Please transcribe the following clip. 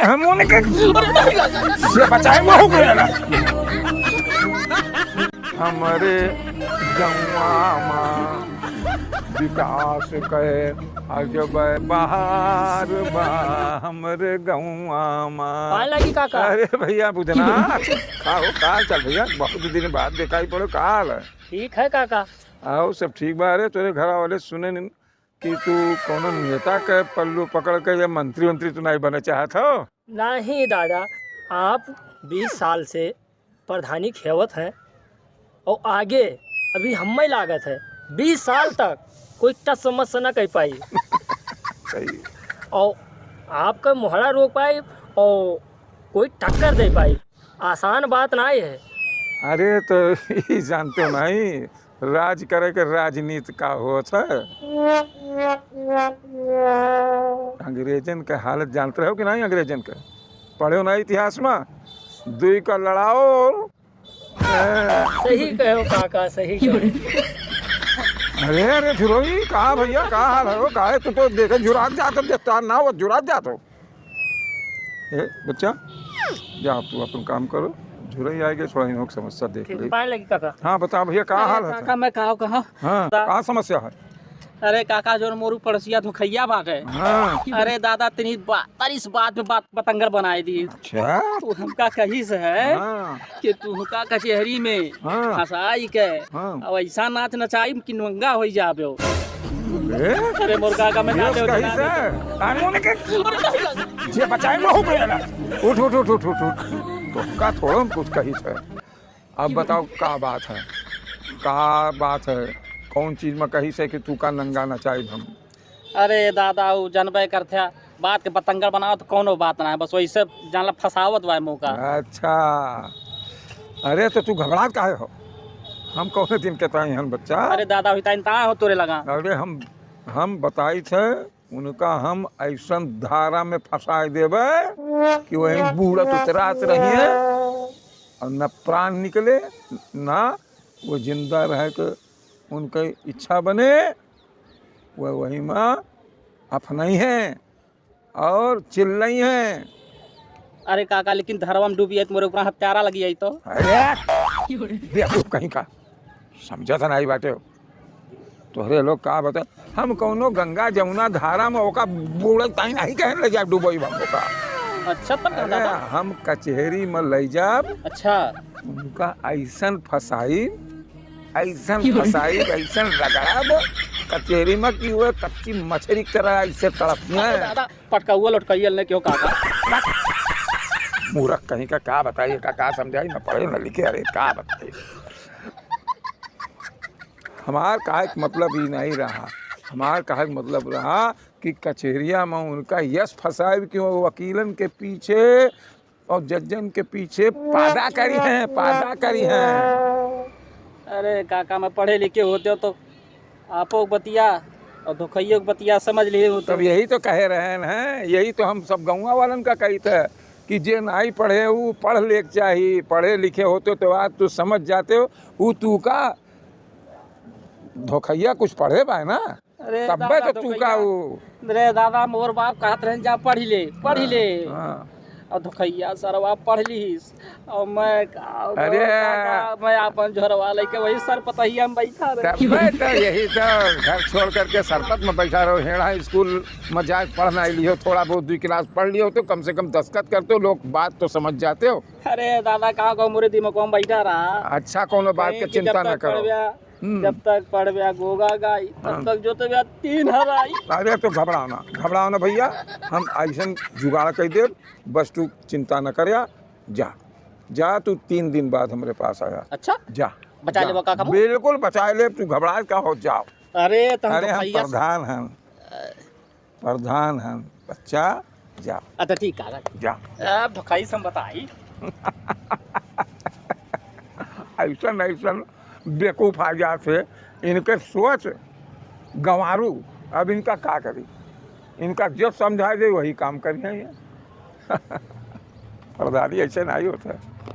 हम उनके से बचाए वो गया ना हमारे गौवा विकास कहे अजब बहार बा हमरे गौवा पानी लगी काका। अरे भैया बुझना खाओ काल चल भैया बहुत दिन बाद दिखाई पड़ो काल ठीक है काका। आओ सब ठीक बा। अरे तेरे घर वाले सुने नहीं कि तू कोनो नेता के पल्लू पकड़ के या मंत्री वंत्री तू नहीं बने चाहत हो? नहीं दादा, आप 20 साल से प्रधानी खेवत हैं और आगे अभी हम ही लागत है 20 साल तक कोई टच समस्या न कर पाई सही। और आपका मोहरा रोक पाई और कोई टक्कर दे पाई। आसान बात नहीं है। अरे तो ये जानते हो नहीं राज करे के राजनीति का होता है। अंग्रेजन के हालत जानते हो कि नहीं? अंग्रेजन के पढ़े हो ना इतिहास में? दुई का लड़ाओ। सही कहो काका, सही कहो। अरे अरे झुरोई कहा भैया कहा हाल है? कहा है? तू तो देखे झुरात जात हो ना वो झुरात जात हो। ए बच्चा जा तू अपन काम करो, झुरई आएगी थोड़ा इन समस्या देख ले। पानी लगी काका। हाँ बता भैया कहा हाल है? काका मैं कहा हाँ कहा समस्या है? अरे काका जो मोरू पड़सिया धोखैया बात है। हाँ अरे दादा तेरी तारीस बात में बात पतंगर बनाई दी। अच्छा तू हमका कही से है हाँ कि तू हुका कचहरी में हाँ फसाई के हाँ और ऐसा नाच नचाई कि नंगा हो जाबे। ए, अरे मोर काका मैं यस जाते कहीं से कानून के जे बचाए वो गया ना। उठ उठ उठ उठ उठ उठ तो का थोड़ा कुछ कही से। अब बताओ का बात है? का बात है? कौन चीज में कही से कि तू का नंगा नचाई हम? अरे दादा वो जानबे करते बात के पतंगर बनाओ तो कोनो बात ना है, बस वैसे जानला फसावत बा मौका। अच्छा अरे तो तू घबरात काहे हो? हम कौन दिन के ताई हन बच्चा? अरे दादा हुई ता हो तोरे लगा। अरे हम बताई थे उनका हम ऐसा धारा में फंसा देवे कि वही बूढ़त उतरात रहिए और न प्राण निकले ना वो जिंदा रह के उनकी इच्छा बने। वह वही में अफनाई है और चिल्लाई है। अरे काका लेकिन धरवा में डूबी है तो मोरे ऊपर हत्यारा लगी है तो। अरे बेवकूफ कहीं का समझा था नहीं बाटे हो तोहरे लोग का बता। हम कौनो गंगा जमुना धारा में ओका बूढ़ ताई नहीं कहने ले जाब डूबोई बम का। अच्छा तब अरे दादा। हम कचहरी में ले जाब अच्छा उनका ऐसन फसाई ऐसन रगड़ब कचहरी में कि वो कच्ची मछली की तरह ऐसे तड़पना है। दादा पटकाउआ लटकाइए ने क्यों काका? मूर्ख कहीं का बताइए का समझाई न पढ़े न लिखे। अरे का बताइए हमार काहे मतलब ही नहीं रहा। हमार काहे मतलब रहा कि कचहरिया में उनका यश फसाए कि वो वकीलन के पीछे और जजन के पीछे पादा करी हैं। अरे काका मैं पढ़े लिखे होते हो तो आपो बतिया और धोखैया बतिया समझ लिए हो। तब यही तो कहे रहे हैं, यही तो हम सब गाँव वालन का कही थे कि जे नहीं पढ़े वो पढ़ ले चाहिए। पढ़े लिखे होते तो आज तू समझ जाते हो वो तू का धोखैया कुछ पढ़े पाए ना अरे तब दादा तो तू का वो। अरे दादा मोर बाप कहत रहे जा पढ़ ले हाँ। और धोखैया सरवा पढ़ लीस और मैं अरे मैं अपन झोरवा लेके वही सर पतहिया में बैठा रहे। तब तो यही तो घर छोड़ करके सरपत में बैठा रहो। हेड़ा स्कूल में जाके पढ़ना लियो थोड़ा बहुत 2 क्लास पढ़ लियो तो कम से कम दस्तखत करते हो लोग बात तो समझ जाते हो। अरे दादा कहाँ को मोरे दिमाग में बैठा रहा। अच्छा कोनो बात की चिंता न करो। जब तक पढ़ गोगा गाई तब तक जो तो 3 हराई। अरे तो घबराओ ना भैया हम ऐसा जुगाड़ कर दे। बस तू चिंता न कर जा तू 3 दिन बाद हमारे पास आया। अच्छा जा बचा ले काका। बिल्कुल बचा ले तू घबरा का हो जाओ। अरे अरे हम प्रधान हैं बच्चा जा। अच्छा ठीक काका जा अब धोखाई से बताई। ऐसा बेवकूफ आ जाते इनके सोच गंवारू। अब इनका क्या करी? इनका जो समझा दे वही काम करिए। प्रधानी ऐसे नहीं होता है।